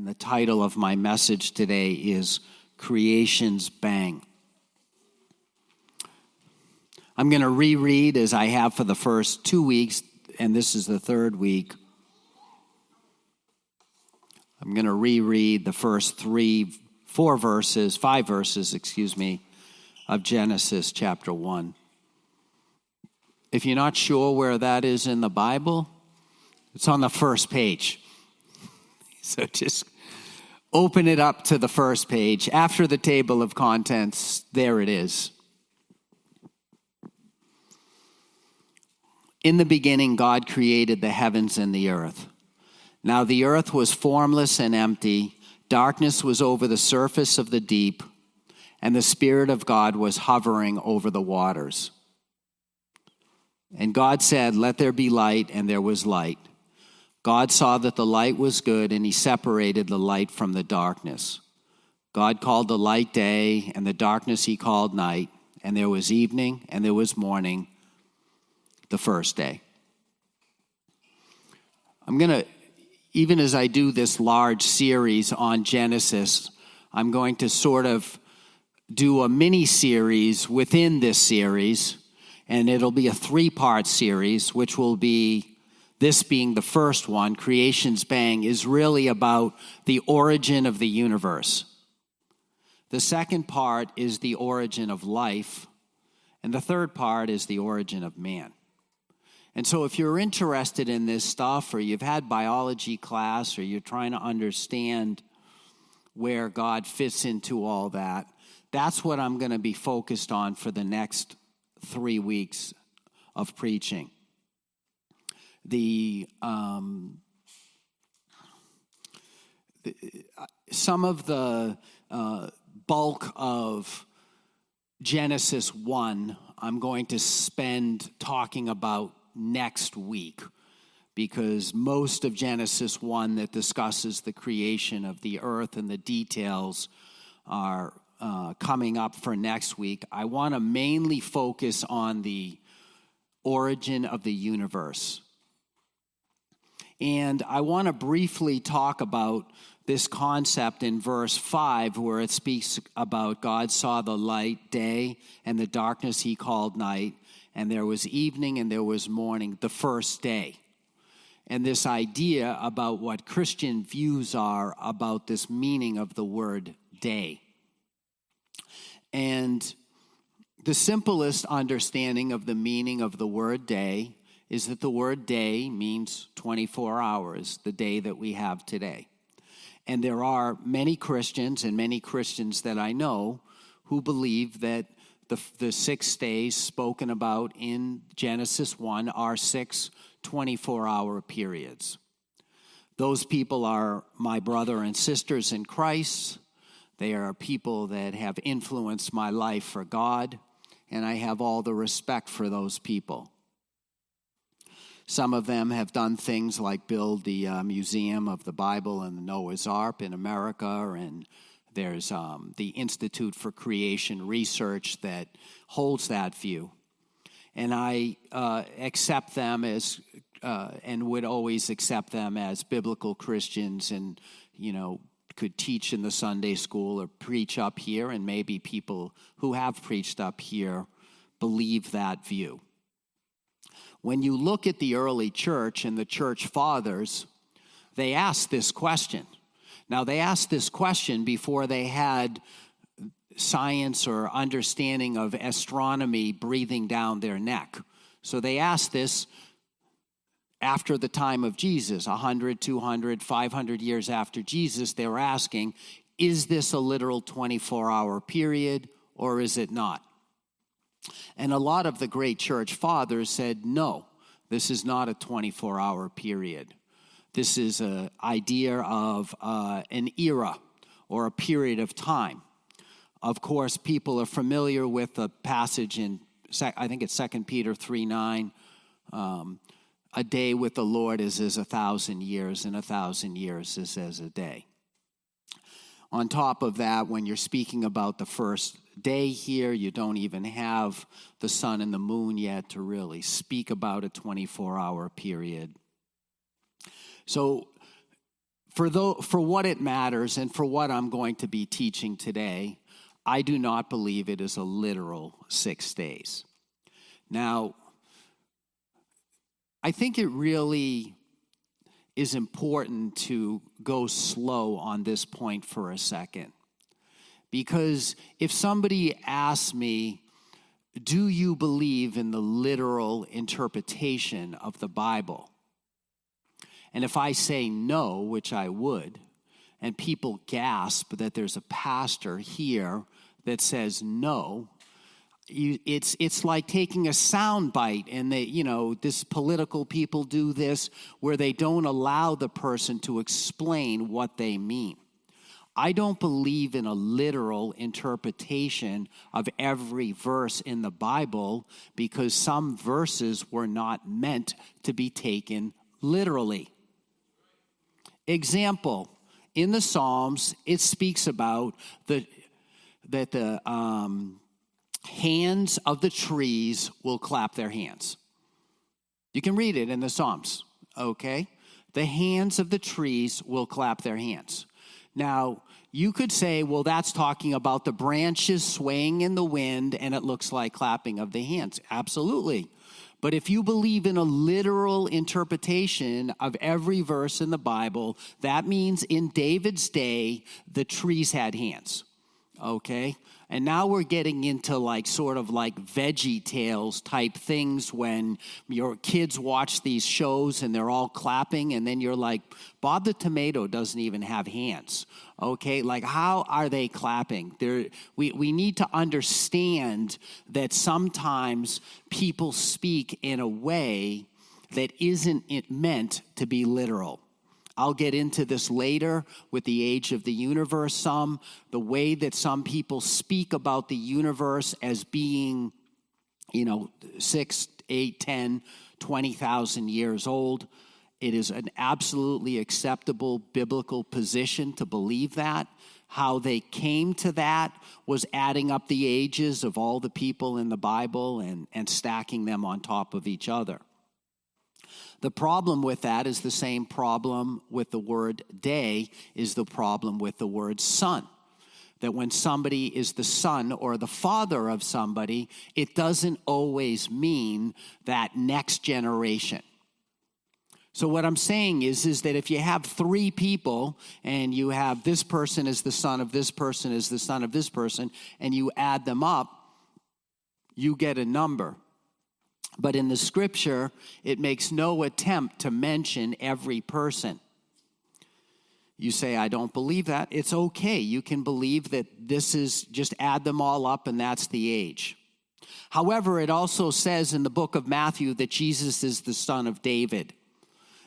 and the title of my message today is Creation's Bang. I'm going to reread as I have for the first 2 weeks, and this is the third week. I'm going to reread the first 5 verses, of Genesis chapter 1. If you're not sure where that is in the Bible, it's on the first page. So just open it up to the first page. After the table of contents, there it is. In the beginning, God created the heavens and the earth. Now the earth was formless and empty. Darkness was over the surface of the deep, and the Spirit of God was hovering over the waters. And God said, "Let there be light," and there was light. God saw that the light was good, and he separated the light from the darkness. God called the light day, and the darkness he called night. And there was evening, and there was morning, the first day. I'm going to, even as I do this large series on Genesis, I'm going to sort of do a mini-series within this series, and it'll be a 3-part series, which will be, this being the first one, Creation's Bang, is really about the origin of the universe. The second part is the origin of life, and the third part is the origin of man. And so if you're interested in this stuff, or you've had biology class, or you're trying to understand where God fits into all that, that's what I'm going to be focused on some of the bulk of Genesis 1, I'm going to spend talking about next week, because most of Genesis 1 that discusses the creation of the earth and the details are coming up for next week. I want to mainly focus on the origin of the universe. And I want to briefly talk about this concept in verse 5, where it speaks about God saw the light day, and the darkness he called night, and there was evening and there was morning, the first day. And this idea about what Christian views are about this meaning of the word day. And the simplest understanding of the meaning of the word day is that the word day means 24 hours, the day that we have today. And there are many Christians, and many Christians that I know, who believe that the 6 days spoken about in Genesis 1 are 6 24-hour periods. Those people are my brother and sisters in Christ. They are people that have influenced my life for God, and I have all the respect for those people. Some of them have done things like build the Museum of the Bible and the Noah's Ark in America, and there's the Institute for Creation Research that holds that view. And I accept them as, and would always accept them as biblical Christians, and, could teach in the Sunday school or preach up here, and maybe people who have preached up here believe that view. When you look at the early church and the church fathers, they asked this question. Now, they asked this question before they had science or understanding of astronomy breathing down their neck. So they asked this after the time of Jesus, 100, 200, 500 years after Jesus. They were asking, is this a literal 24-hour period, or is it not? And a lot of the great church fathers said, no, this is not a 24-hour period. This is an idea of an era or a period of time. Of course, people are familiar with the passage in, I think it's 2 Peter 3:9. A day with the Lord is as 1,000 years, and 1,000 years is as a day. On top of that, when you're speaking about the first day here, you don't even have the sun and the moon yet to really speak about a 24-hour period. So For what it matters and for what I'm going to be teaching today, I do not believe it is a literal 6 days. Now, I think it really is important to go slow on this point for a second. Because if somebody asks me, do you believe in the literal interpretation of the Bible? And if I say no, which I would, and people gasp that there's a pastor here that says no, it's like taking a sound bite, and this political people do this where they don't allow the person to explain what they mean. I don't believe in a literal interpretation of every verse in the Bible because some verses were not meant to be taken literally. Example, in the Psalms, it speaks about that the hands of the trees will clap their hands. You can read it in the Psalms, okay? The hands of the trees will clap their hands. Now, you could say, well, that's talking about the branches swaying in the wind, and it looks like clapping of the hands. Absolutely. But if you believe in a literal interpretation of every verse in the Bible, that means in David's day, the trees had hands, okay? And now we're getting into sort of Veggie Tales type things when your kids watch these shows and they're all clapping, and then you're like, Bob the Tomato doesn't even have hands. Okay, how are they clapping? We need to understand that sometimes people speak in a way that isn't meant to be literal. I'll get into this later with the age of the universe the way that some people speak about the universe as being, 6, 8, 10, 20,000 years old. It is an absolutely acceptable biblical position to believe that. How they came to that was adding up the ages of all the people in the Bible and stacking them on top of each other. The problem with that is the same problem with the word day is the problem with the word son. That when somebody is the son or the father of somebody, it doesn't always mean that next generation. So what I'm saying is that if you have 3 people and you have this person is the son of this person is the son of this person, and you add them up, you get a number. But in the scripture, it makes no attempt to mention every person. You say, I don't believe that. It's okay. You can believe that this is just add them all up and that's the age. However, it also says in the book of Matthew that Jesus is the son of David.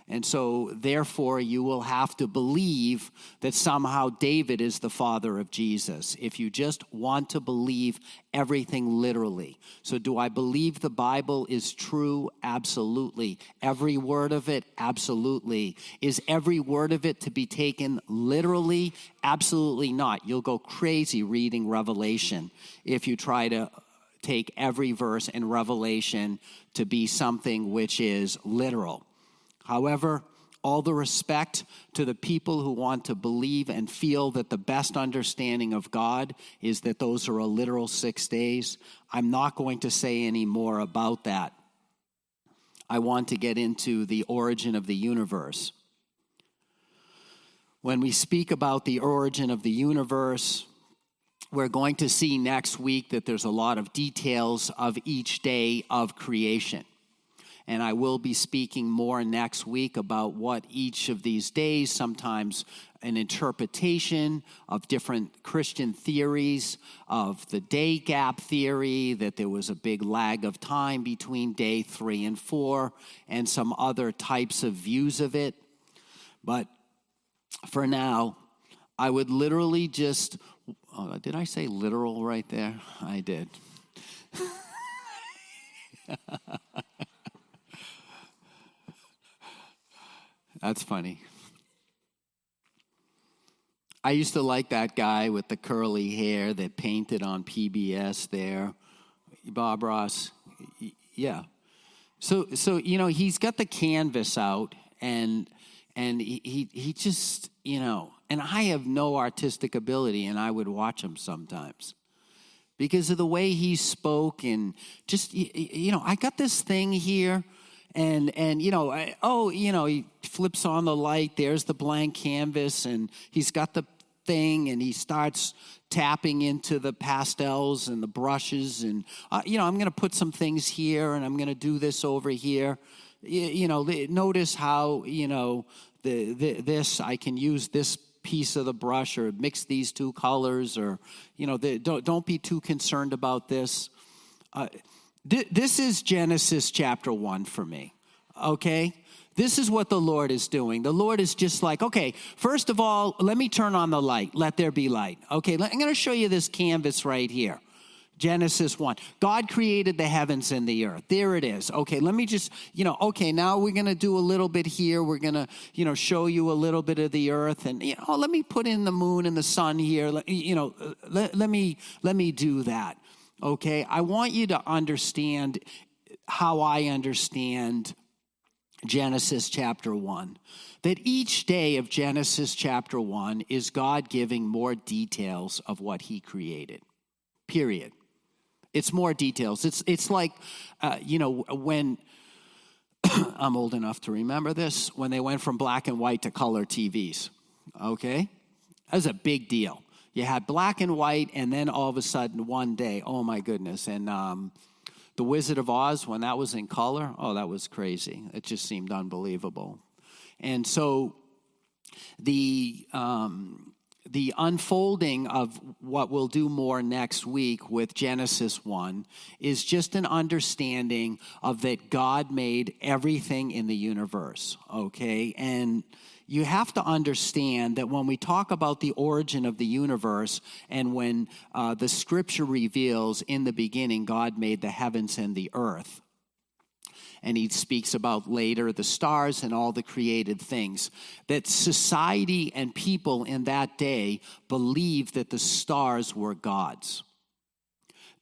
And so, therefore, you will have to believe that somehow David is the father of Jesus, if you just want to believe everything literally. So do I believe the Bible is true? Absolutely. Every word of it? Absolutely. Is every word of it to be taken literally? Absolutely not. You'll go crazy reading Revelation if you try to take every verse in Revelation to be something which is literal. However, all the respect to the people who want to believe and feel that the best understanding of God is that those are a literal 6 days. I'm not going to say any more about that. I want to get into the origin of the universe. When we speak about the origin of the universe, we're going to see next week that there's a lot of details of each day of creation. And I will be speaking more next week about what each of these days, sometimes an interpretation of different Christian theories of the day gap theory, that there was a big lag of time between day 3 and 4, and some other types of views of it. But for now, I would literally just, did I say literal right there? I did. That's funny. I used to like that guy with the curly hair that painted on PBS there. Bob Ross. Yeah. So he's got the canvas out, and And he just, and I have no artistic ability, and I would watch him sometimes because of the way he spoke. And just, I got this thing here, and he flips on the light, there's the blank canvas, and he's got the thing, and he starts tapping into the pastels and the brushes, and I'm going to put some things here, and I'm going to do this over here. Notice how this I can use this piece of the brush, or mix these two colors, or don't be too concerned about this. This is Genesis chapter 1 for me. Okay. This is what the Lord is doing. The Lord is just like, okay, first of all, let me turn on the light. Let there be light. Okay, I'm going to show you this canvas right here. Genesis 1. God created the heavens and the earth. There it is. Okay, let me just, okay, now we're going to do a little bit here. We're going to, show you a little bit of the earth. And, let me put in the moon and the sun here. Let me do that. Okay, I want you to understand how I understand Genesis chapter 1, that each day of Genesis chapter 1 is God giving more details of what he created, period. It's more details. It's like, when, I'm old enough to remember this, when they went from black and white to color TVs, okay? That was a big deal. You had black and white, and then all of a sudden one day, oh my goodness, and The Wizard of Oz, when that was in color, oh, that was crazy. It just seemed unbelievable. And so the unfolding of what we'll do more next week with Genesis 1 is just an understanding of that God made everything in the universe, okay? And you have to understand that when we talk about the origin of the universe, and when the scripture reveals in the beginning God made the heavens and the earth, and he speaks about later the stars and all the created things, that society and people in that day believed that the stars were gods.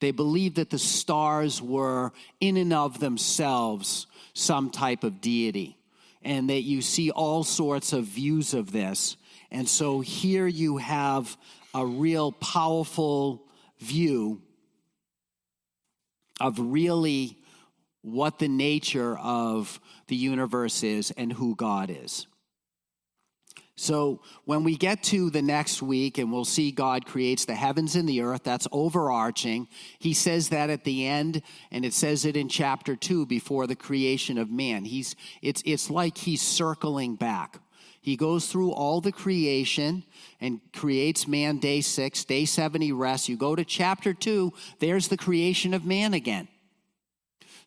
They believed that the stars were in and of themselves some type of deity, and that you see all sorts of views of this. And so here you have a real powerful view of really what the nature of the universe is and who God is. So when we get to the next week and we'll see God creates the heavens and the earth, that's overarching. He says that at the end, and it says it in chapter 2 before the creation of man. It's like he's circling back. He goes through all the creation and creates man day 6, day 7 he rests. You go to chapter 2, there's the creation of man again.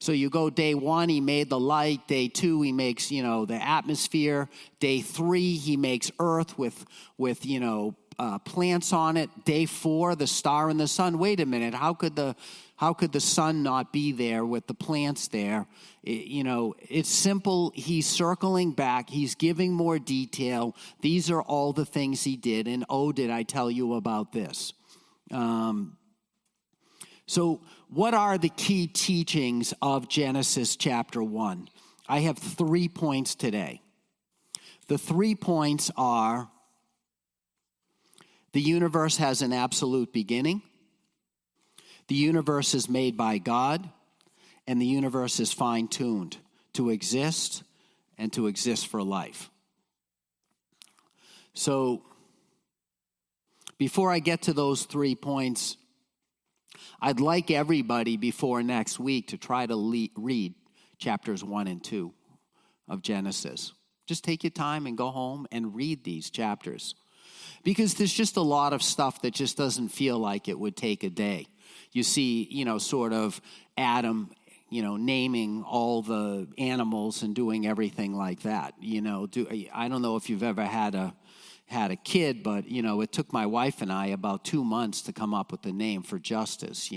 So you go day 1, he made the light. Day 2, he makes, the atmosphere. Day 3, he makes earth with plants on it. Day 4, the star and the sun. Wait a minute, how could the sun not be there with the plants there? It's simple. He's circling back. He's giving more detail. These are all the things he did. And oh, did I tell you about this? So what are the key teachings of Genesis chapter 1? I have 3 points today. The 3 points are: the universe has an absolute beginning, the universe is made by God, and the universe is fine-tuned to exist and to exist for life. So before I get to those 3 points, I'd like everybody before next week to try to read chapters 1 and 2 of Genesis. Just take your time and go home and read these chapters, because there's just a lot of stuff that just doesn't feel like it would take a day. You see, sort of Adam, naming all the animals and doing everything like that. I don't know if you've ever had a kid, but, it took my wife and I about 2 months to come up with the name for Justice,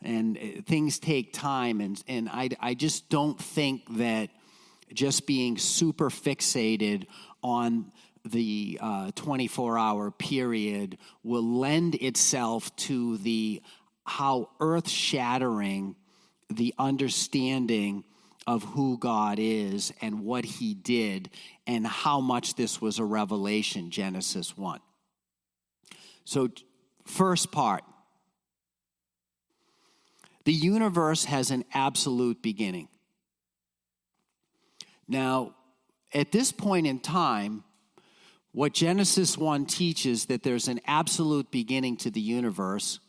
and things take time. And I just don't think that just being super fixated on the 24-hour period will lend itself to how earth-shattering the understanding of who God is and what he did and how much this was a revelation, Genesis 1. So, first part. The universe has an absolute beginning. Now, at this point in time, what Genesis 1 teaches, that there's an absolute beginning to the universe,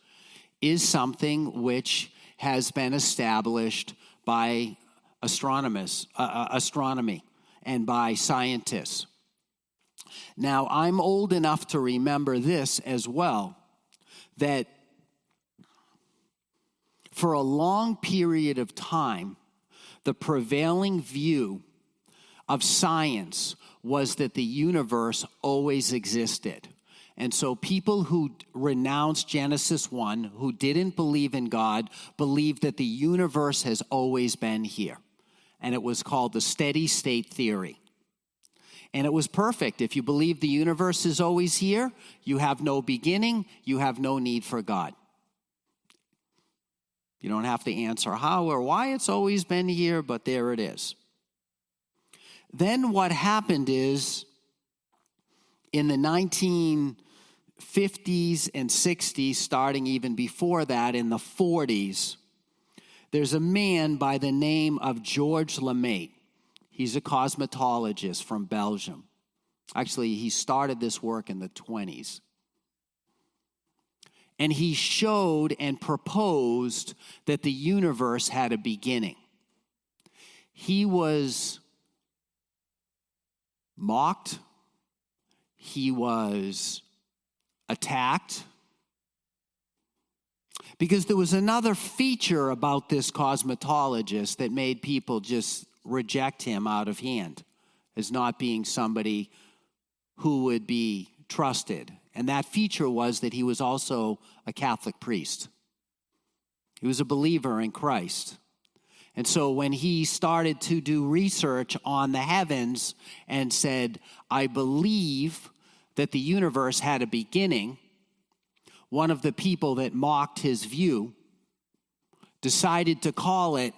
is something which has been established by astronomy and by scientists. Now, I'm old enough to remember this as well, that for a long period of time, the prevailing view of science was that the universe always existed. And so people who renounced Genesis 1, who didn't believe in God, believed that the universe has always been here. And it was called the steady state theory. And it was perfect. If you believe the universe is always here, you have no beginning, you have no need for God. You don't have to answer how or why it's always been here, but there it is. Then what happened is, in the 1950s and 60s, starting even before that, in the 40s, there's a man by the name of Georges Lemaître. He's a cosmetologist from Belgium. Actually, he started this work in the 20s. And he showed and proposed that the universe had a beginning. He was mocked. He was attacked. Because there was another feature about this cosmetologist that made people just reject him out of hand as not being somebody who would be trusted. And that feature was that he was also a Catholic priest. He was a believer in Christ. And so when he started to do research on the heavens and said, I believe that the universe had a beginning, one of the people that mocked his view decided to call it,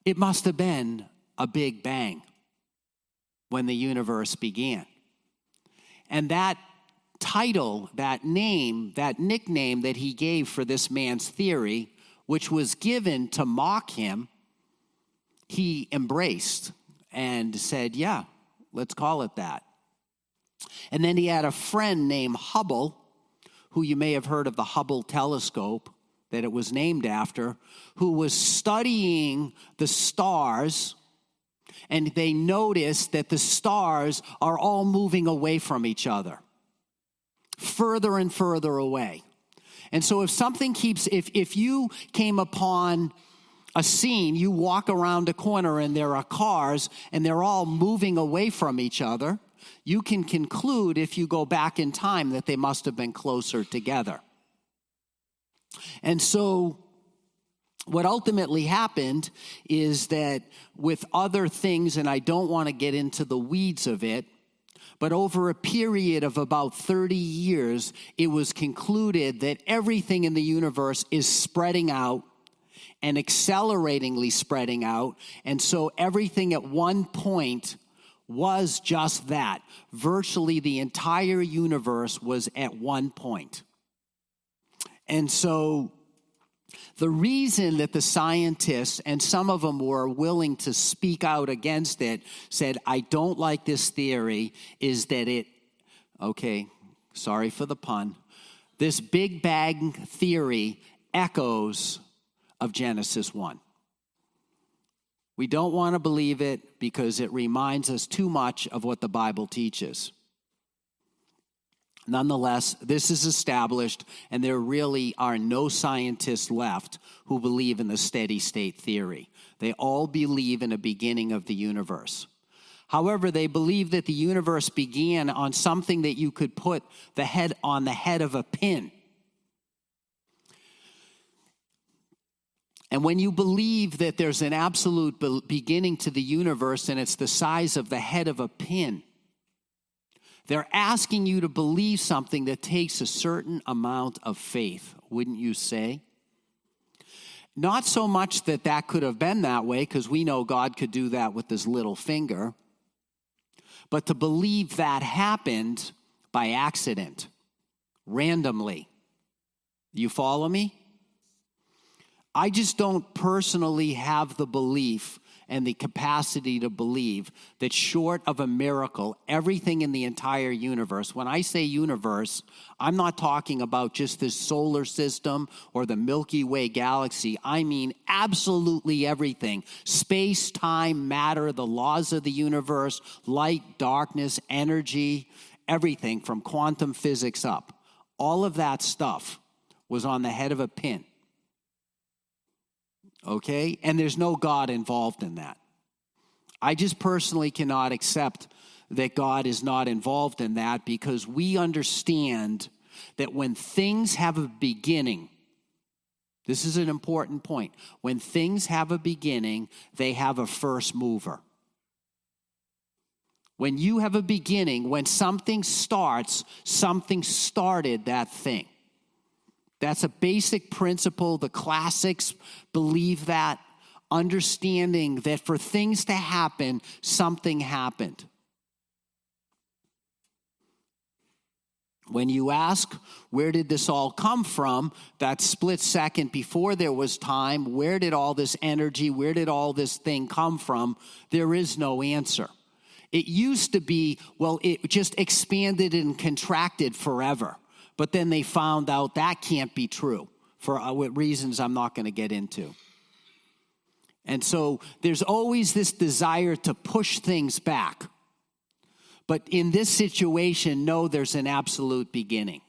it must have been a big bang when the universe began. And that title, that name, that nickname that he gave for this man's theory, which was given to mock him, he embraced and said, yeah, let's call it that. And then he had a friend named Hubble, who you may have heard of the Hubble telescope that it was named after, who was studying the stars, and they noticed that the stars are all moving away from each other, further and further away. And so if you came upon a scene, you walk around a corner and there are cars and they're all moving away from each other, you can conclude, if you go back in time, that they must have been closer together. And so what ultimately happened is that with other things, and I don't want to get into the weeds of it, but over a period of about 30 years, it was concluded that everything in the universe is spreading out and acceleratingly spreading out. And so everything at one point was just that. Virtually the entire universe was at one point. And so the reason that the scientists, and some of them were willing to speak out against it, said, I don't like this theory, is that sorry for the pun, this Big Bang theory echoes of Genesis 1. We don't want to believe it because it reminds us too much of what the Bible teaches. Nonetheless, this is established, and there really are no scientists left who believe in the steady state theory. They all believe in a beginning of the universe. However, they believe that the universe began on something that you could put the head of a pin. And when you believe that there's an absolute beginning to the universe and it's the size of the head of a pin, they're asking you to believe something that takes a certain amount of faith, wouldn't you say? Not so much that that could have been that way, because we know God could do that with his little finger, but to believe that happened by accident, randomly. You follow me? I just don't personally have the belief and the capacity to believe that short of a miracle, everything in the entire universe, when I say universe, I'm not talking about just this solar system or the Milky Way galaxy. I mean absolutely everything. Space, time, matter, the laws of the universe, light, darkness, energy, everything from quantum physics up. All of that stuff was on the head of a pin. Okay? And there's no God involved in that. I just personally cannot accept that God is not involved in that, because we understand that when things have a beginning, this is an important point. When things have a beginning, they have a first mover. When you have a beginning, when something starts, something started that thing. That's a basic principle. The classics believe that, understanding that for things to happen, something happened. When you ask, where did this all come from, that split second before there was time, where did all this energy, where did all this thing come from, there is no answer. It used to be, well, it just expanded and contracted forever. But then they found out that can't be true for reasons I'm not going to get into. And so there's always this desire to push things back. But in this situation, no, there's an absolute beginning.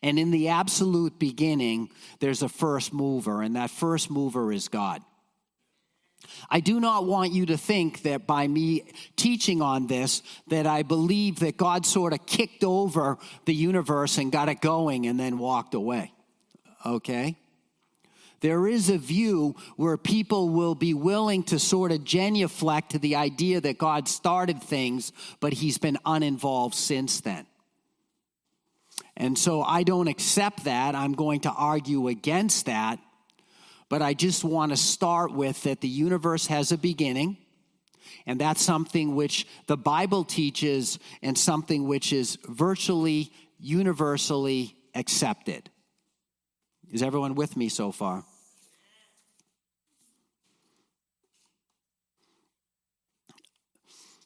And in the absolute beginning, there's a first mover, and that first mover is God. I do not want you to think that by me teaching on this, that I believe that God sort of kicked over the universe and got it going and then walked away. Okay? There is a view where people will be willing to sort of genuflect to the idea that God started things, but he's been uninvolved since then. And so I don't accept that. I'm going to argue against that. But I just want to start with that the universe has a beginning, and that's something which the Bible teaches and something which is virtually universally accepted. Is everyone with me so far?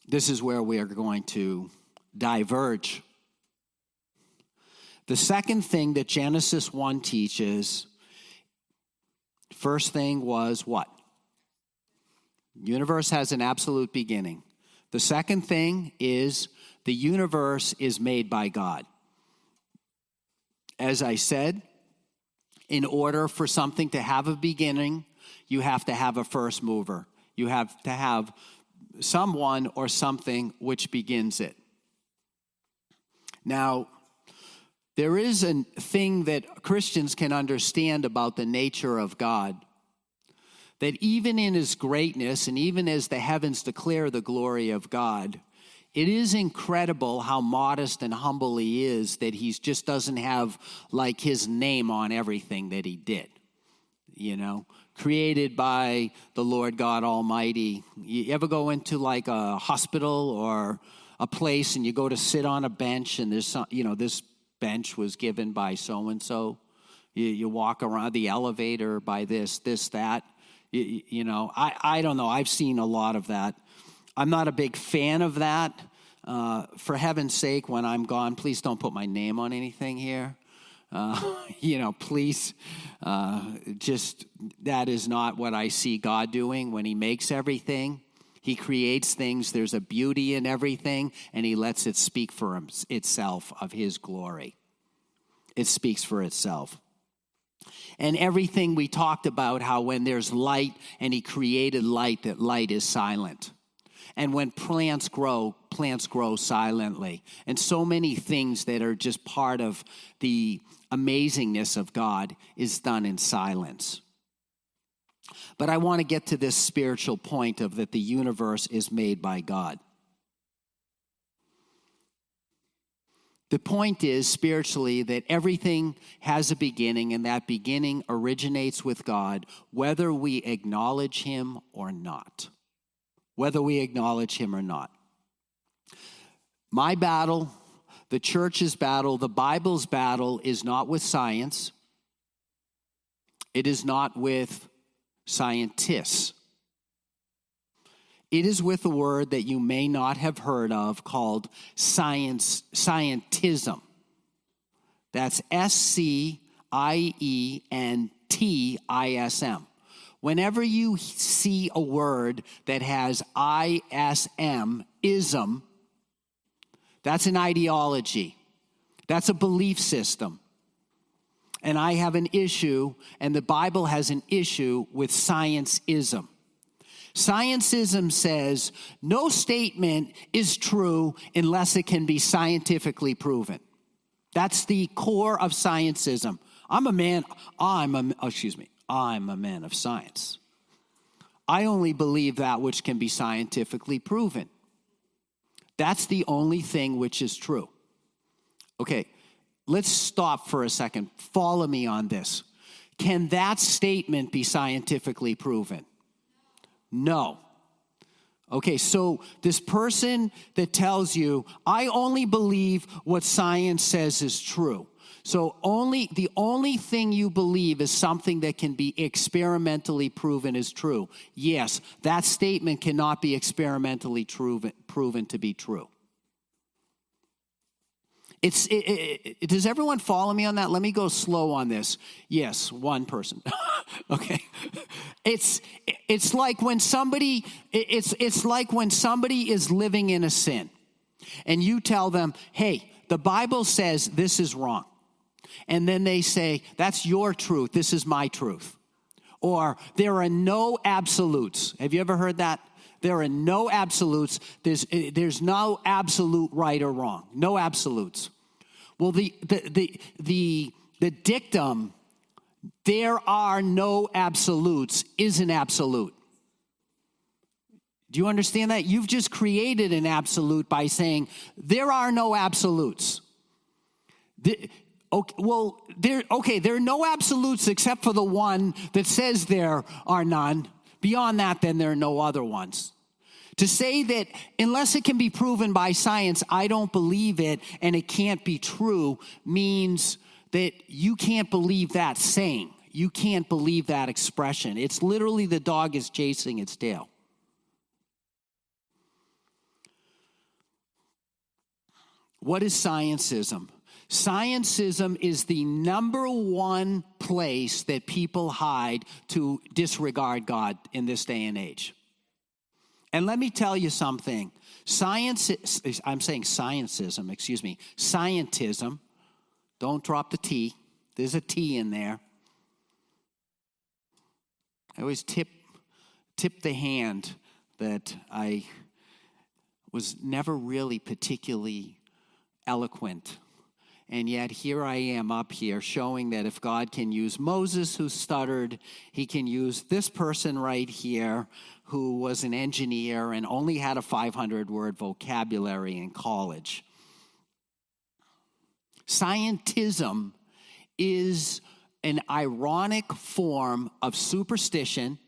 This is where we are going to diverge. The second thing that Genesis 1 teaches, first thing was what? Universe has an absolute beginning. The second thing is the universe is made by God. As I said, in order for something to have a beginning, you have to have a first mover. You have to have someone or something which begins it. Now, there is a thing that Christians can understand about the nature of God, that even in his greatness and even as the heavens declare the glory of God, it is incredible how modest and humble he is, that he just doesn't have like his name on everything that he did. You know, created by the Lord God Almighty. You ever go into like a hospital or a place and you go to sit on a bench and there's some, this bench was given by so-and-so. You walk around the elevator by this, that. I don't know. I've seen a lot of that. I'm not a big fan of that. For heaven's sake, when I'm gone, please don't put my name on anything here. Please, just that is not what I see God doing when he makes everything. He creates things. There's a beauty in everything, and he lets it speak for itself of his glory. It speaks for itself. And everything we talked about, how when there's light and he created light, that light is silent. And when plants grow silently. And so many things that are just part of the amazingness of God is done in silence. But I want to get to this spiritual point of that the universe is made by God. The point is, spiritually, that everything has a beginning, and that beginning originates with God, whether we acknowledge him or not. Whether we acknowledge him or not. My battle, the church's battle, the Bible's battle is not with science. It is not with scientists. It is with a word that you may not have heard of called scientism. That's SCIENTISM. Whenever you see a word that has ISM, ism, that's an ideology. That's a belief system. And I have an issue, and the Bible has an issue with scienceism. Scienceism says no statement is true unless it can be scientifically proven. That's the core of scienceism. I'm a man of science. I only believe that which can be scientifically proven. That's the only thing which is true. Okay, let's stop for a second. Follow me on this. Can that statement be scientifically proven? No. Okay, so this person that tells you, I only believe what science says is true. So the only thing you believe is something that can be experimentally proven is true. Yes, that statement cannot be experimentally proven to be true. Does everyone follow me on that? Let me go slow on this. Yes, one person. Okay. It's like when somebody is living in a sin and you tell them, hey, the Bible says this is wrong. And then they say, that's your truth. This is my truth. Or there are no absolutes. Have you ever heard that? There are no absolutes. There's no absolute right or wrong. No absolutes. Well, the dictum, there are no absolutes, is an absolute. Do you understand that? You've just created an absolute by saying there are no absolutes. There are no absolutes except for the one that says there are none. Beyond that, then there are no other ones. To say that unless it can be proven by science, I don't believe it and it can't be true means that you can't believe that saying. You can't believe that expression. It's literally the dog is chasing its tail. What is scienceism? Scienceism is the number one place that people hide to disregard God in this day and age. And let me tell you something. Scientism, don't drop the T. There's a T in there. I always tip the hand that I was never really particularly eloquent. And yet here I am up here showing that if God can use Moses who stuttered, he can use this person right here who was an engineer and only had a 500-word vocabulary in college. Scientism is an ironic form of superstition.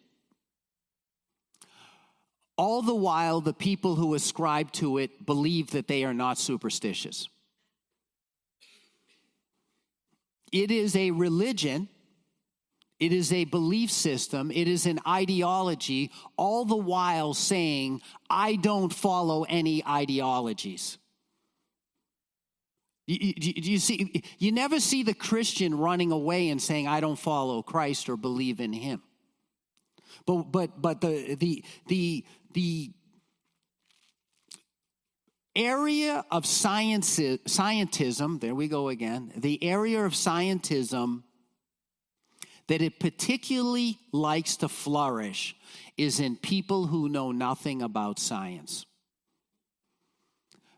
All the while, the people who ascribe to it believe that they are not superstitious. It is a religion, it is a belief system, it is an ideology, all the while saying, I don't follow any ideologies. You see, you never see the Christian running away and saying, I don't follow Christ or believe in him. But the area of scientism, there we go again, the area of scientism that it particularly likes to flourish is in people who know nothing about science.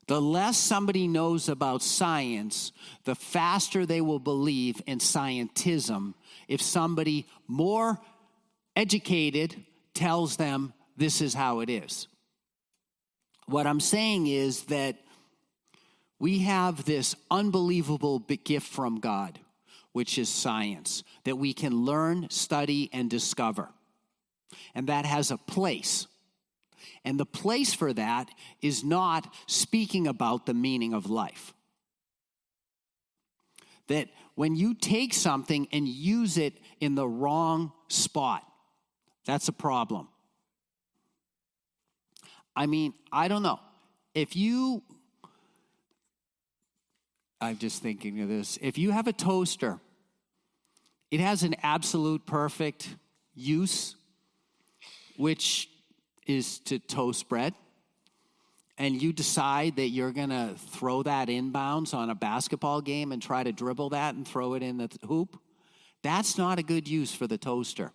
The less somebody knows about science, the faster they will believe in scientism if somebody more educated tells them this is how it is. What I'm saying is that We have this unbelievable big gift from God, which is science, that we can learn, study, and discover. And that has a place. And the place for that is not speaking about the meaning of life. That when you take something and use it in the wrong spot, that's a problem. I mean, I don't know. I'm just thinking of this. If you have a toaster, it has an absolute perfect use, which is to toast bread, and you decide that you're going to throw that inbounds on a basketball game and try to dribble that and throw it in the hoop, that's not a good use for the toaster.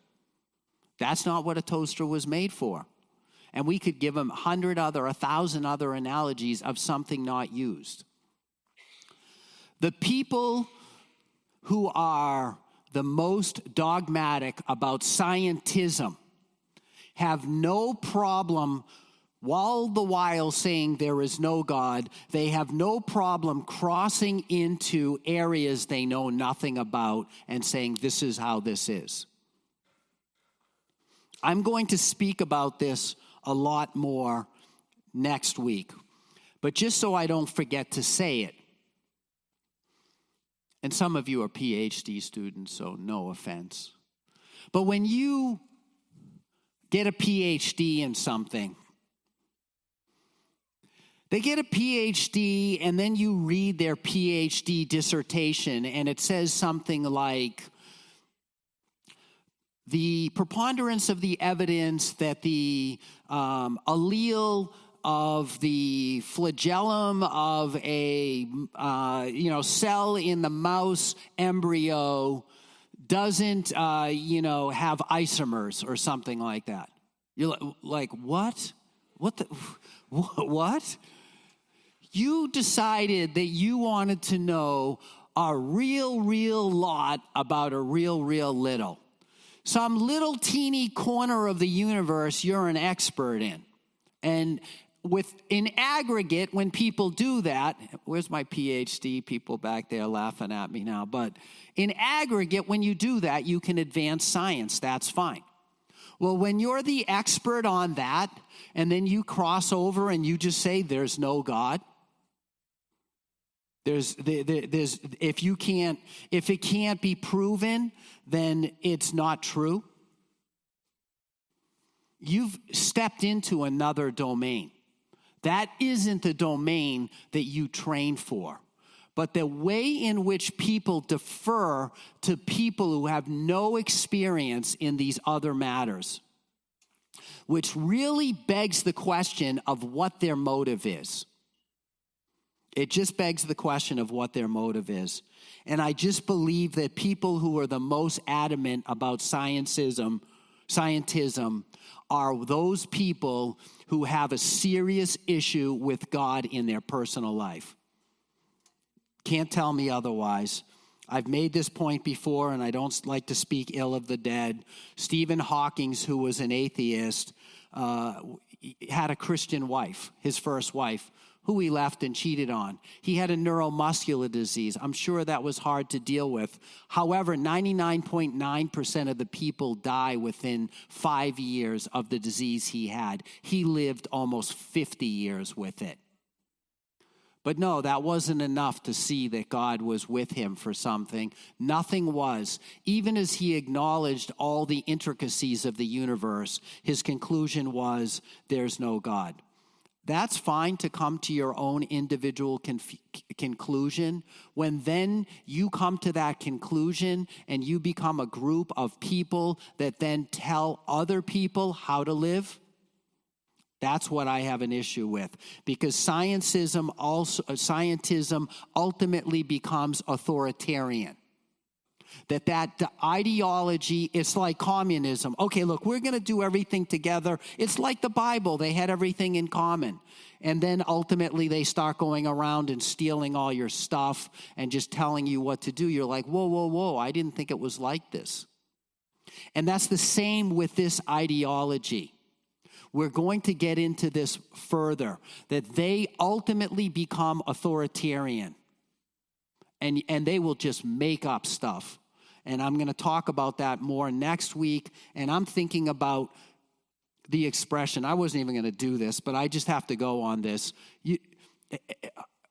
That's not what a toaster was made for. And we could give them 1,000 other analogies of something not used. The people who are the most dogmatic about scientism have no problem, all the while saying there is no God, they have no problem crossing into areas they know nothing about and saying this is how this is. I'm going to speak about this a lot more next week, but just so I don't forget to say it, and some of you are PhD students, so no offense. But when you get a PhD in something, they get a PhD and then you read their PhD dissertation and it says something like, the preponderance of the evidence that the allele of the flagellum of a cell in the mouse embryo doesn't have isomers or something like that. You're like, what? What? You decided that you wanted to know a real lot about a real little. Some little teeny corner of the universe you're an expert in. And in aggregate, when people do that, where's my PhD people back there laughing at me now? But in aggregate, when you do that, you can advance science. That's fine. Well, when you're the expert on that, and then you cross over and you just say there's no God, if it can't be proven, then it's not true. You've stepped into another domain. That isn't the domain that you trained for. But the way in which people defer to people who have no experience in these other matters, which really begs the question of what their motive is. It just begs the question of what their motive is. And I just believe that people who are the most adamant about scientism are those people who have a serious issue with God in their personal life. Can't tell me otherwise. I've made this point before, and I don't like to speak ill of the dead. Stephen Hawking, who was an atheist, had a Christian wife, his first wife, who he left and cheated on. He had a neuromuscular disease. I'm sure that was hard to deal with. However, 99.9% of the people die within 5 years of the disease he had. He lived almost 50 years with it. But no, that wasn't enough to see that God was with him for something. Nothing was. Even as he acknowledged all the intricacies of the universe, his conclusion was, there's no God. That's fine to come to your own individual conclusion. When then you come to that conclusion and you become a group of people that then tell other people how to live, that's what I have an issue with. Because scientism ultimately becomes authoritarian. That ideology, it's like communism. Okay, look, we're going to do everything together. It's like the Bible. They had everything in common. And then ultimately they start going around and stealing all your stuff and just telling you what to do. You're like, whoa, I didn't think it was like this. And that's the same with this ideology. We're going to get into this further, that they ultimately become authoritarian. And they will just make up stuff. And I'm going to talk about that more next week. And I'm thinking about the expression. I wasn't even going to do this, but I just have to go on this.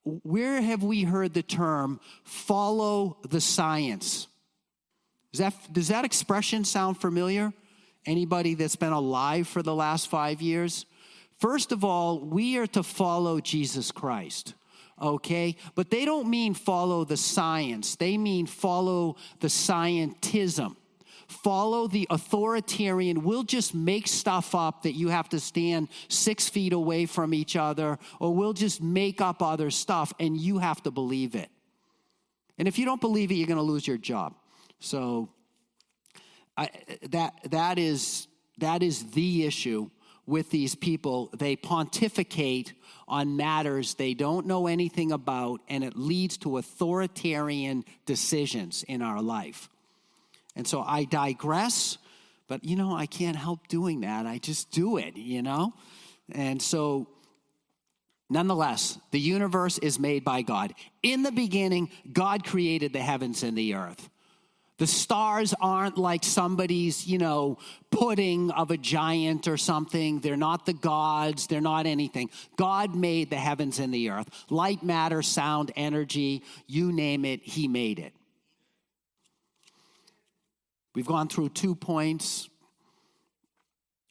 Where have we heard the term, follow the science? Does that expression sound familiar? Anybody that's been alive for the last 5 years? First of all, we are to follow Jesus Christ. Okay? But they don't mean follow the science. They mean follow the scientism. Follow the authoritarian. We'll just make stuff up that you have to stand 6 feet away from each other, or we'll just make up other stuff and you have to believe it. And if you don't believe it, you're going to lose your job. So that is the issue with these people. They pontificate on matters they don't know anything about, and it leads to authoritarian decisions in our life. And so I digress, but, I can't help doing that. I just do it, And so, nonetheless, the universe is made by God. In the beginning, God created the heavens and the earth. The stars aren't like somebody's, pudding of a giant or something. They're not the gods. They're not anything. God made the heavens and the earth. Light, matter, sound, energy, you name it, he made it. We've gone through 2 points.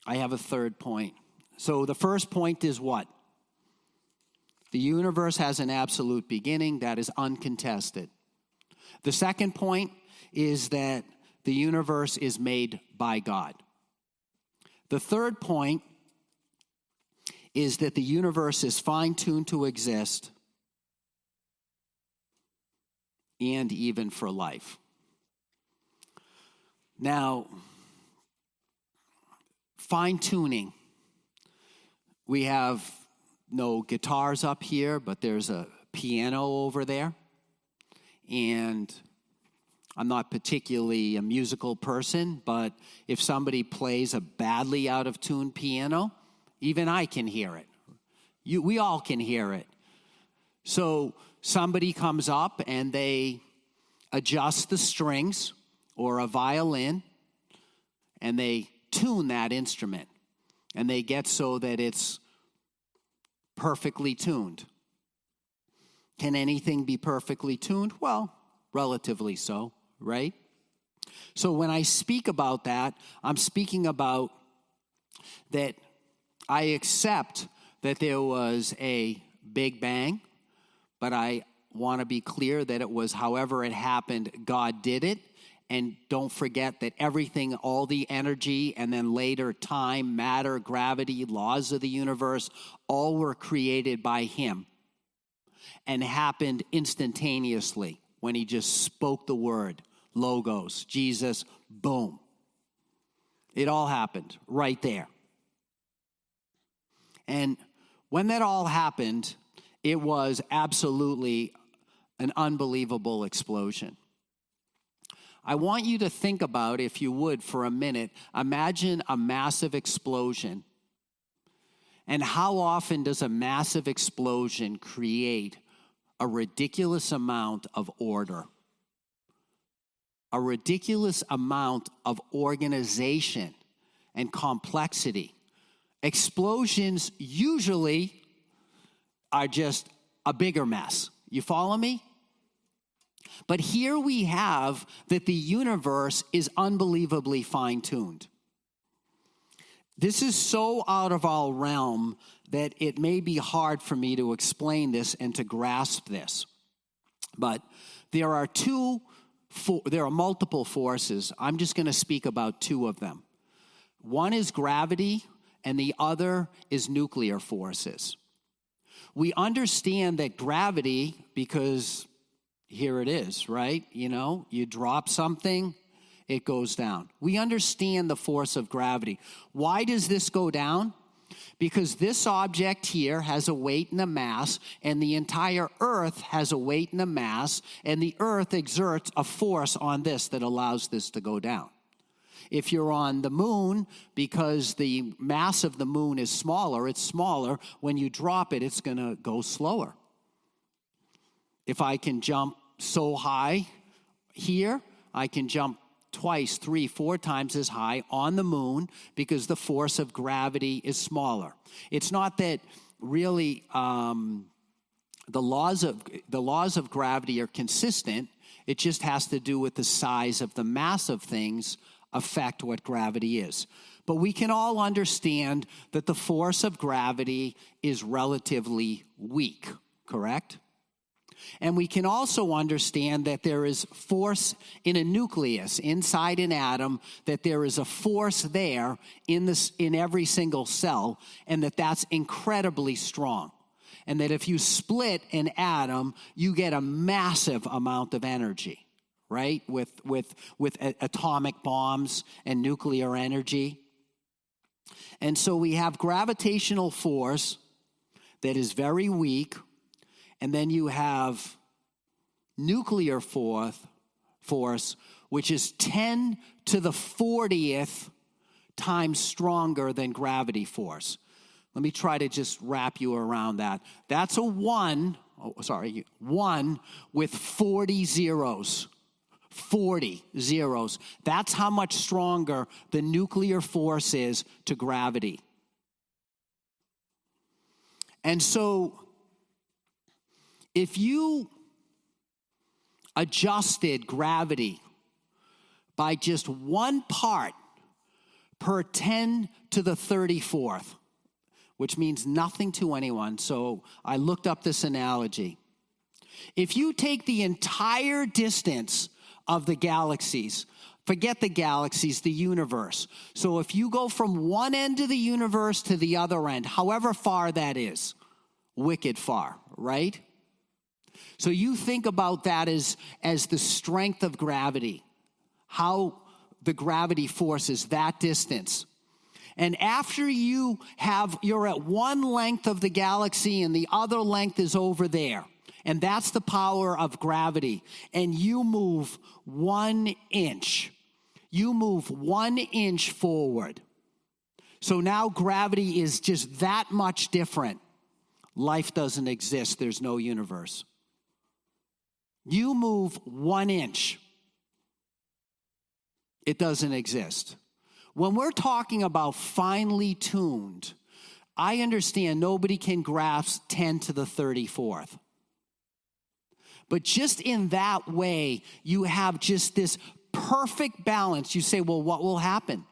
I have a third point. So the first point is what? The universe has an absolute beginning that is uncontested. The second point is that the universe is made by God. The third point is that the universe is fine-tuned to exist and even for life. Now, fine-tuning. We have no guitars up here, but there's a piano over there. And I'm not particularly a musical person, but if somebody plays a badly out of tune piano, even I can hear it. We all can hear it. So somebody comes up and they adjust the strings or a violin and they tune that instrument and they get so that it's perfectly tuned. Can anything be perfectly tuned? Well, relatively so. Right? So when I speak about that, I'm speaking about that I accept that there was a Big Bang, but I want to be clear that it was however it happened, God did it. And don't forget that everything, all the energy, and then later time, matter, gravity, laws of the universe, all were created by him and happened instantaneously when he just spoke the word. Logos, Jesus, boom. It all happened right there. And when that all happened, it was absolutely an unbelievable explosion. I want you to think about, if you would, for a minute, imagine a massive explosion. And how often does a massive explosion create a ridiculous amount of order? A ridiculous amount of organization and complexity. Explosions usually are just a bigger mess. You follow me? But here we have that the universe is unbelievably fine-tuned. This is so out of our realm that it may be hard for me to explain this and to grasp this. But there are multiple forces. I'm just going to speak about 2 of them. One is gravity, and the other is nuclear forces. We understand that gravity, because here it is, right? You drop something, it goes down. We understand the force of gravity. Why does this go down? Because this object here has a weight and a mass, and the entire earth has a weight and a mass, and the earth exerts a force on this that allows this to go down. If you're on the moon, because the mass of the moon is smaller, it's smaller. When you drop it, it's going to go slower. If I can jump so high here, I can jump twice, 3, 4 times as high on the moon because the force of gravity is smaller. It's not that really the laws of gravity are consistent. It just has to do with the size of the mass of things affect what gravity is. But we can all understand that the force of gravity is relatively weak, correct? And we can also understand that there is force in a nucleus, inside an atom, that there is a force there in every single cell, and that's incredibly strong. And that if you split an atom, you get a massive amount of energy, right? With atomic bombs and nuclear energy. And so we have gravitational force that is very weak. And then you have nuclear force, which is 10 to the 40th times stronger than gravity force. Let me try to just wrap you around that. That's a 1 with 40 zeros. 40 zeros. That's how much stronger the nuclear force is to gravity. And so, if you adjusted gravity by just 1 part per 10 to the 34th, which means nothing to anyone, so I looked up this analogy. If you take the entire distance of the galaxies, forget the galaxies, the universe. So if you go from one end of the universe to the other end, however far that is, wicked far, right? So you think about that as the strength of gravity, how the gravity force is that distance. And after you're at one length of the galaxy and the other length is over there, and that's the power of gravity, and you move 1 inch. You move 1 inch forward. So now gravity is just that much different. Life doesn't exist. There's no universe. You move 1 inch, it doesn't exist. When we're talking about finely tuned, I understand nobody can grasp 10 to the 34th. But just in that way, you have just this perfect balance. You say, well, what will happen?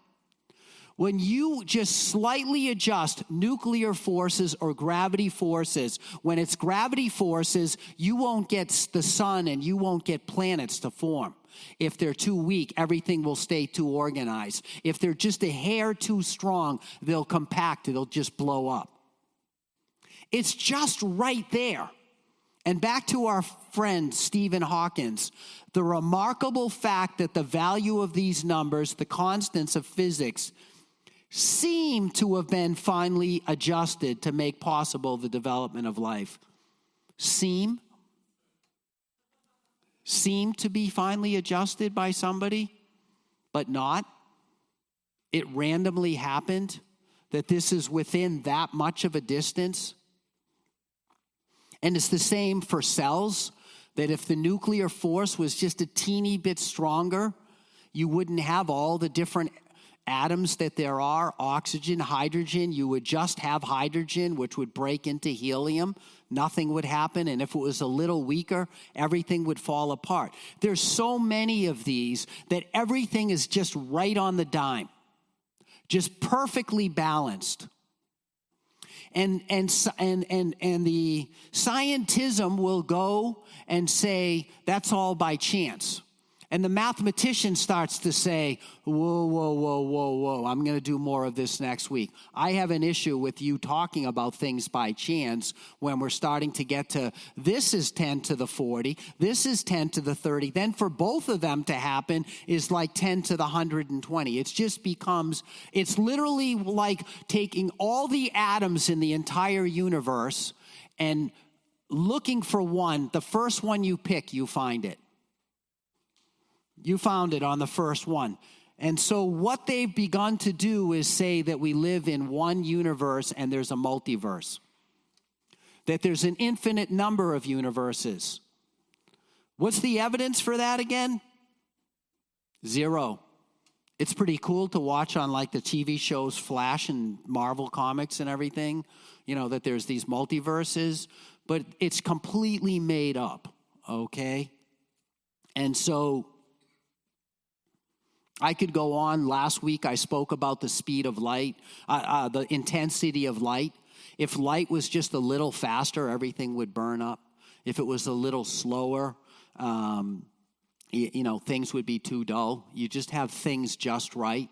When you just slightly adjust nuclear forces or gravity forces, when it's gravity forces, you won't get the sun and you won't get planets to form. If they're too weak, everything will stay too organized. If they're just a hair too strong, they'll compact, it'll just blow up. It's just right there. And back to our friend Stephen Hawking, the remarkable fact that the value of these numbers, the constants of physics, seem to have been finely adjusted to make possible the development of life. Seem to be finely adjusted by somebody, but not. It randomly happened that this is within that much of a distance. And it's the same for cells, that if the nuclear force was just a teeny bit stronger, you wouldn't have all the different atoms that there are, oxygen, hydrogen. You would just have hydrogen, which would break into helium. Nothing would happen. And if it was a little weaker, everything would fall apart. There's so many of these that everything is just right on the dime, just perfectly balanced. And the scientism will go and say, that's all by chance. And the mathematician starts to say, whoa, I'm going to do more of this next week. I have an issue with you talking about things by chance when we're starting to get to this is 10 to the 40, this is 10 to the 30. Then for both of them to happen is like 10 to the 120. It just becomes, it's literally like taking all the atoms in the entire universe and looking for one. The first one you pick, you find it. You found it on the first one. And so what they've begun to do is say that we live in one universe and there's a multiverse, that there's an infinite number of universes. What's the evidence for that again? Zero. It's pretty cool to watch on like the TV shows Flash and Marvel Comics and everything, that there's these multiverses, but it's completely made up, okay? And so I could go on. Last week I spoke about the speed of light, the intensity of light. If light was just a little faster, everything would burn up. If it was a little slower, things would be too dull. You just have things just right.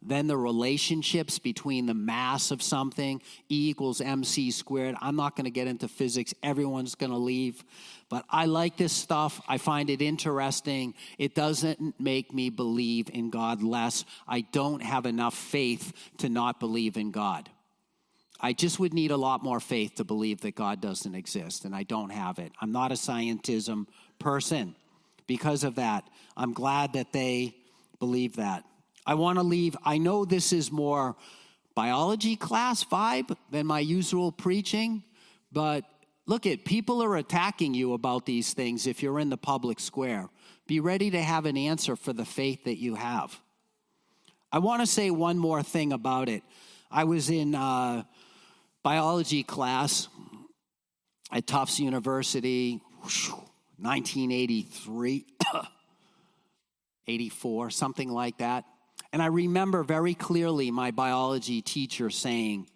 Then the relationships between the mass of something, E equals MC squared. I'm not going to get into physics. Everyone's going to leave. But I like this stuff. I find it interesting. It doesn't make me believe in God less. I don't have enough faith to not believe in God. I just would need a lot more faith to believe that God doesn't exist, and I don't have it. I'm not a scientism person. Because of that, I'm glad that they believe that. I want to leave. I know this is more biology class vibe than my usual preaching, but look, people are attacking you about these things if you're in the public square. Be ready to have an answer for the faith that you have. I want to say one more thing about it. I was in biology class at Tufts University, 1983, 84, something like that. And I remember very clearly my biology teacher saying,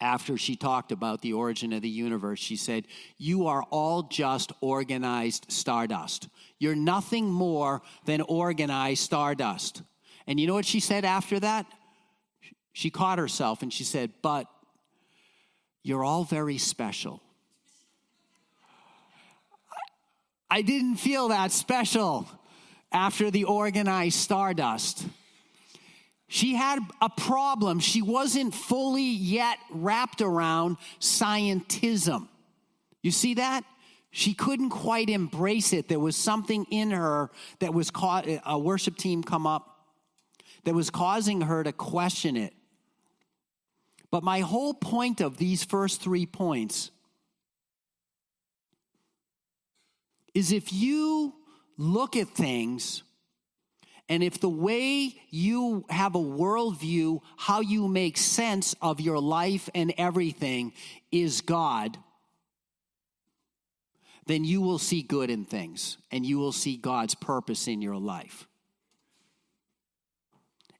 after she talked about the origin of the universe, she said, "You are all just organized stardust. You're nothing more than organized stardust." And you know what she said after that? She caught herself and she said, "But you're all very special." I didn't feel that special after the organized stardust. She had a problem. She wasn't fully yet wrapped around scientism. You see that? She couldn't quite embrace it. There was something in her that was a worship team come up that was causing her to question it. But my whole point of these first 3 points is if you look at things, and if the way you have a worldview, how you make sense of your life and everything is God, then you will see good in things, and you will see God's purpose in your life.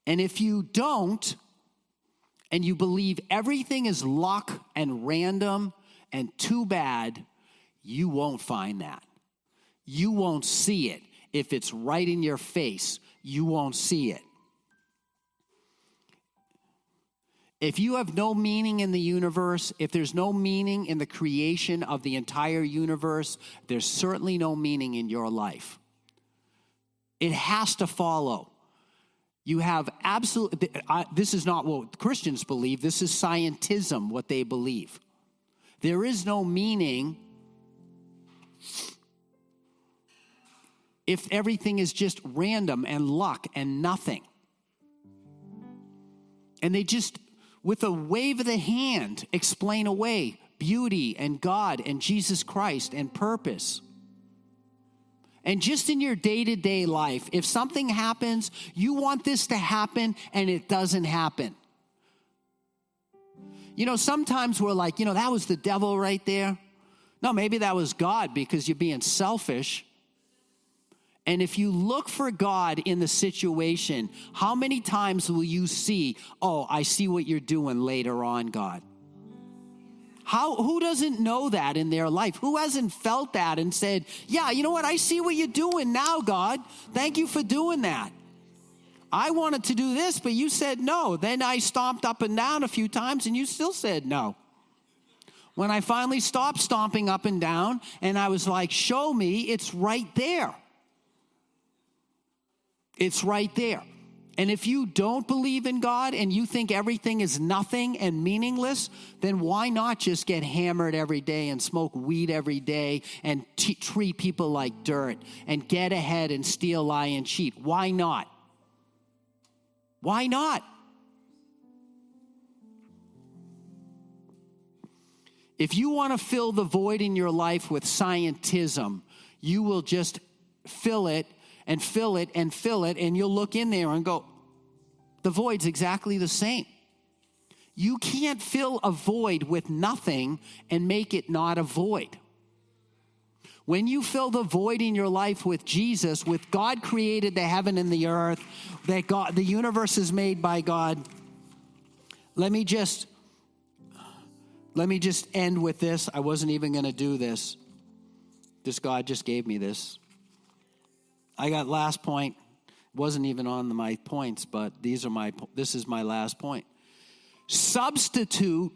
And if you don't, and you believe everything is luck and random and too bad, you won't find that. You won't see it. If it's right in your face, you won't see it. If you have no meaning in the universe, if there's no meaning in the creation of the entire universe, there's certainly no meaning in your life. It has to follow. You have this is not what Christians believe. This is scientism, what they believe. There is no meaning if everything is just random and luck and nothing. And they just, with a wave of the hand, explain away beauty and God and Jesus Christ and purpose. And just in your day-to-day life, if something happens, you want this to happen and it doesn't happen. Sometimes we're like, that was the devil right there. No, maybe that was God because you're being selfish. And if you look for God in the situation, how many times will you see, "Oh, I see what you're doing later on, God"? Who doesn't know that in their life? Who hasn't felt that and said, "Yeah, you know what? I see what you're doing now, God. Thank you for doing that. I wanted to do this, but you said no. Then I stomped up and down a few times and you still said no." When I finally stopped stomping up and down and I was like, "Show me," it's right there. It's right there. And if you don't believe in God and you think everything is nothing and meaningless, then why not just get hammered every day and smoke weed every day and treat people like dirt and get ahead and steal, lie, and cheat? Why not? Why not? If you want to fill the void in your life with scientism, you will just fill it and fill it and fill it, and you'll look in there and go, the void's exactly the same. You can't fill a void with nothing and make it not a void. When you fill the void in your life with Jesus, with God created the heaven and the earth, that God, the universe is made by God. Let me just end with this. I wasn't even going to do this. God just gave me this. I got last point. Wasn't even on my points, but this is my last point. Substitute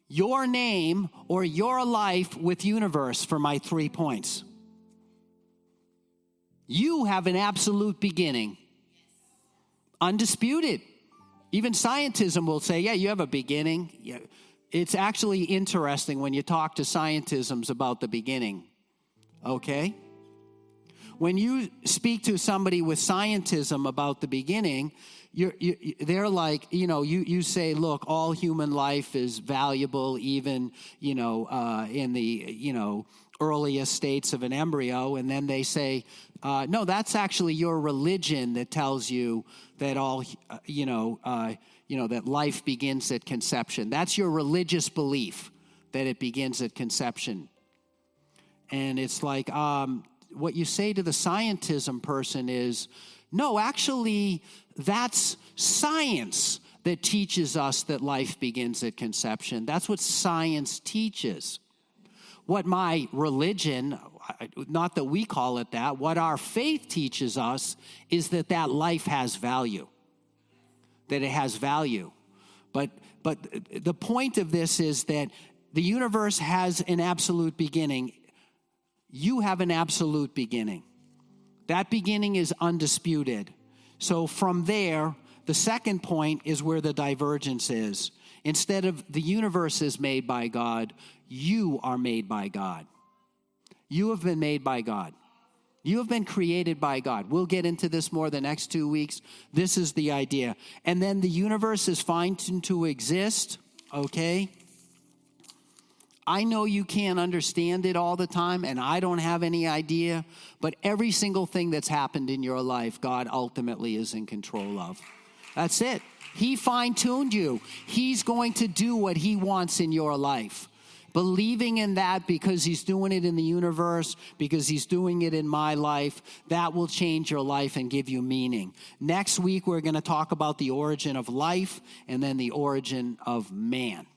your name or your life with universe for my 3 points. You have an absolute beginning. Undisputed. Even scientism will say, yeah, you have a beginning. Yeah. It's actually interesting when you talk to scientisms about the beginning. Okay? When you speak to somebody with scientism about the beginning, they're like, you say, look, all human life is valuable, even, in the, earliest states of an embryo. And then they say, no, that's actually your religion that tells you that that life begins at conception. That's your religious belief that it begins at conception. And it's like, what you say to the scientism person is, no, actually, that's science that teaches us that life begins at conception. That's what science teaches. What my religion, not that we call it that, what our faith teaches us is that life has value, that it has value. But the point of this is that the universe has an absolute beginning. You have an absolute beginning. That beginning is undisputed. So from there, the second point is where the divergence is. Instead of the universe is made by God, you are made by God. You have been made by God. You have been created by God. We'll get into this more the next 2 weeks. This is the idea. And then the universe is fine-tuned to exist, okay? I know you can't understand it all the time, and I don't have any idea, but every single thing that's happened in your life, God ultimately is in control of. That's it. He fine-tuned you. He's going to do what he wants in your life. Believing in that because he's doing it in the universe, because he's doing it in my life, that will change your life and give you meaning. Next week, we're going to talk about the origin of life and then the origin of man.